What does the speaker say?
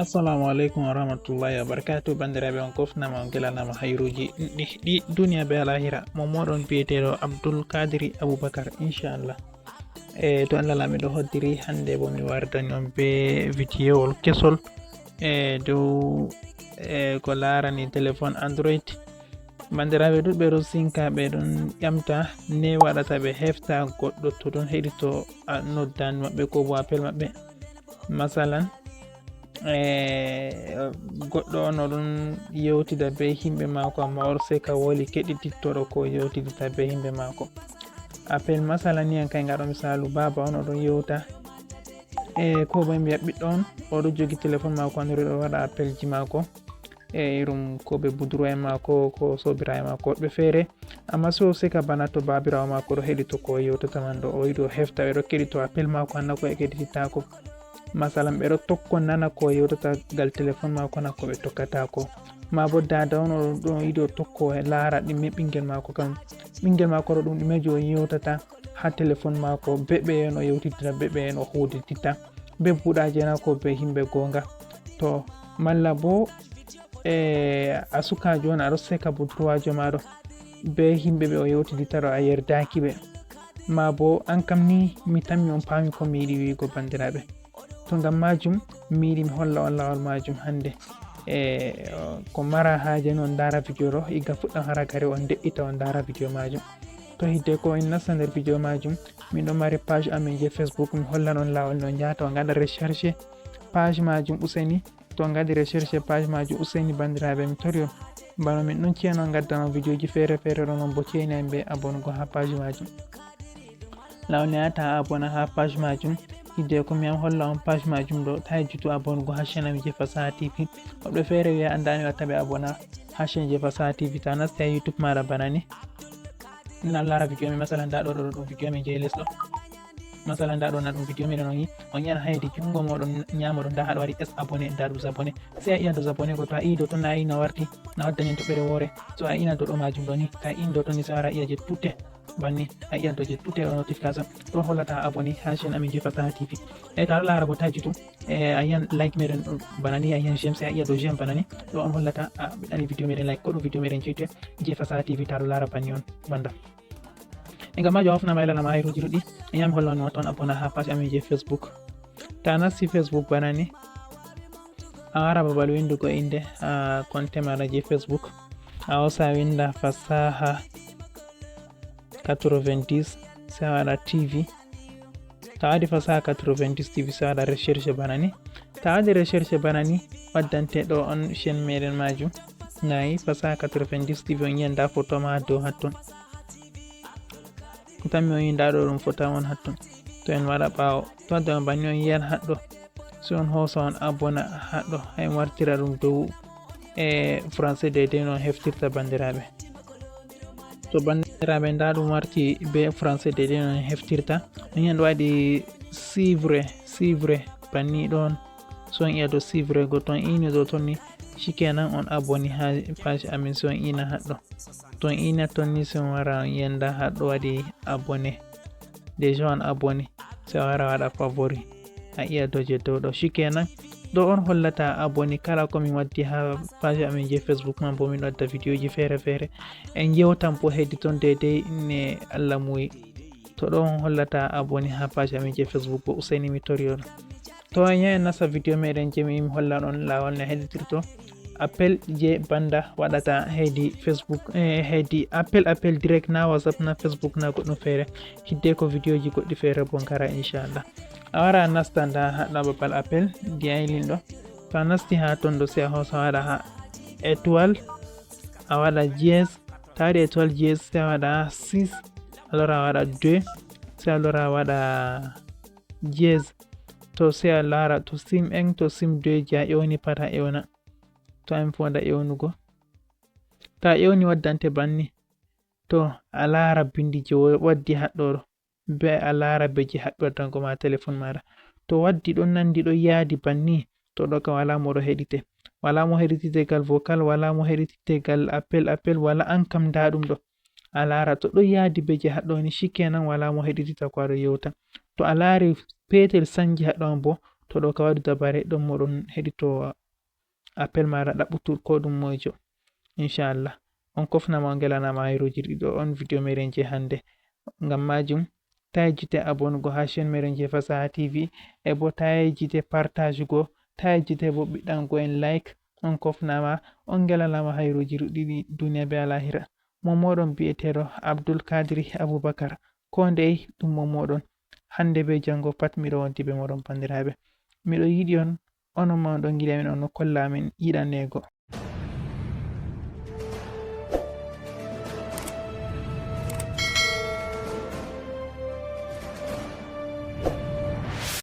Assalamu alaikum warahmatullahi wabarakatuh. Bandiraɓe on kofnama on gelanama hayruji ɗi duniya be lahira. Momoɗon biyeteɗo Abdul Kadiri Abubakar inchallah. To Allah lamiɗo hoddiri hande bo mi wardani on be vidiyowol kesol dow ko larani téléphone Android. Bandiraɓe ɗuɗɓe ɗo sinka ɓe ɗon ƴamta ne waɗata ɓe hefta goɗɗo to ɗon heɗito noddani maɓɓe ko bo appel maɓɓe. Masalan goɗɗo on oɗon yewtida be himɓe mako amma or seka woli keɗitittoɗo ko yewtidita be himɓe mako. Appel masala ni en kay ngaɗo misalu baba on oɗon yewta ko bo mbiya ɓiɗɗo on oɗo jogi téléphone mako Android o waɗa appel ji mako irum ko ɓe buduro en mako ko sobiraɓe mako woɓɓe feere, amma so seka bana to babirawo mako ɗo heɗito ko yewtata man ɗo o yiɗi o hefta ɓeɗo keɗito appel mako hanna ko e keɗititako. Masalan ɓeɗo tokko nana ko yewtata gal téléphone mako na ko ɓe tokkatako, ma bo dada on ɗon yiɗi o tokko laara ɗimme ɓingel mako kam ɓingel mako ɗo ɗum ɗumeji o yewtata ha téléphone mako beɓe en o yewtidira beɓe en o hudititta be buɗaje na ko be himɓe gonga. To malla bo a sukajo on aɗo seka budurwajo maɗo be himɓe ɓe o yewtidita ɗo a yerdaki ɓe, ma bo an kam ni mi tammi on paami ko mi yiɗi wiigo bandiraɓe. To ngam majum mi yiɗi mi holla on lawol majum hande ko mara haje non dara video ɗo igga fuɗɗam hara gare on de'ita on dara video majum. To hidde ko en nasta nder video majum min ɗo mari page amin je Facebook, mi hollan on lawol no jahata on gaɗa recherche page majum useni. To on gaɗi recherche page majum useni bandiraɓe mi tori on bano min ɗon ciyano gaddano video ji fere fere ɗo non bo ceyna be abonugo ha page majum. Lawol ne ata abona ha page majum hidde ko mi am holla on page majum ɗo ta jutu abonugo ha chaîne ami je Fasaha TV. Woɓɓe feere wiya andani watta ɓe abona ha chaîne je Fasaha TV, ta nasti ha YouTube maɗa bana ni na lara video mi masalan nda ɗo ɗum video mi je lesɗo, masalan nda ɗo na ɗum video meɗen on yiyan haydi jungo moɗon nyamo ɗo nda haɗo waɗi s abonné nda ɗum abonné sai a iya dow abonné ko to a i dow ton na i no warti na waddani toɓɓere woore, so a ina dow ɗo majum ɗo ni ta in dow ton ni sai wara iya je tutte banni a iya dow je tutte ɗo notification ɗon hollata abonné ha chaîne amin je Fasaha TV. To aɗo lara bo taji tum a yiyan like meɗen bana ni a yiyan j'aime, sai a iya dow j'aime bana ni ɗo on hollata ɓe ɗani video meɗen like ko ɗum video meɗen jeyte je Fasaha TV ta ɗo lara banni on banda. Ngam majum hofnama elanama hayruji ɗuɗɗi e yam holla on watta on abona ha page amin je Facebook. Ta nasti Facebook bana ni a wara babal windugo inde ha konte maɗa je Facebook, a hosa winda Fasaha 90 sai a waɗa TV. Ta waɗi Fasaha 90 TV sai a waɗa recherche bana ni, ta waɗi recherche bana ni waddante ɗo on chaîne meɗen majum nayi Fasaha 90 TV on yiyan nda photo ma dow hatton, tammi on yi nda ɗo ɗum photo on hatton. To en waɗa ɓawo to wadda on banni on yiyan haɗɗo so on hosa on abona haɗɗo hay wartira ɗum dow français deydey non heftirta bandiraɓe. To bandiraɓe nda ɗum warti be français deydey non heftirta on yiyan ɗo waɗi suivre banni ɗon, so on iya dow suivre go to on ini dow ton ni shikenan on aboni ha page amin, so on ina haɗɗo to on ina ton ni so on wara on yenda haɗɗo waɗi abonné déjà on abonné sai wara waɗa favori a iya dow je dow ɗo shikenan ɗo on hollata abonné kala komin waddi ha page amin je Facebook man bo min wadda video ji fere fere en yewtan bo hedi ton deydey ne Allah muyi. To ɗo on hollata abonné ha page amin je Facebook bo useni mi tori on. To en yahi en nasta video meɗen je mi hollan on lawol no heɗitirto appel je banda waɗata hedi Facebook hedi appel direct na WhatsApp na Facebook na goɗɗum feere hidde ko video ji goɗɗi feere bo ngara inchallah. A wara a nasta nda haɗa babal appel diaylin ɗo, to a nasti ha ton ɗo sai a hosa waɗa ha étoile a waɗa dièse, ta waɗi étoile dièse sai a waɗa 6 alors a waɗa 2 sai alors a waɗa dièse, to sai a lara to sim 1 to sim 2 je a ƴewni pat a ƴewna, to an fonda ƴewnugo ta ƴewni waddante banni to a lara bindi je waddi haɗɗo ɗo be a lara be je haɓɓi waddango ma téléphone maɗa, to waddi ɗon nandi ɗo yaadi banni to ɗo kam wala mo ɗo heɗite, wala mo heɗitite gal vocal, wala mo heɗitite gal appel wala an kam nda ɗum ɗo a lara to ɗo yaadi be je haɗɗo ni shikenan wala mo heɗitita ko aɗo yewta. To a lari petel sanji haɗɗo bo to ɗo ka waɗu dabare ɗon moɗon heɗito appel mara ɗaɓɓutu ko ɗum moyjo inchallah on kofnama on gelanama hayruji ɗiɗo on video meɗen je hande ngam majum ta yejjite abonugo ha chaine meɗen je Fasaha TV e bo ta yejjite partage go ta yejjite bo ɓiɗɗango en like on kofnama on gelanama hayruji ɗiɗi duniya be alahira momoɗon bi'eteɗo Abdul Kadiri Abubakar ko ndey ɗum momoɗon hande be jango pat miɗo wonti be moɗon bandiraɓe miɗo yiɗi on onon ma on ɗon giɗi amin on kolla amin yiɗanego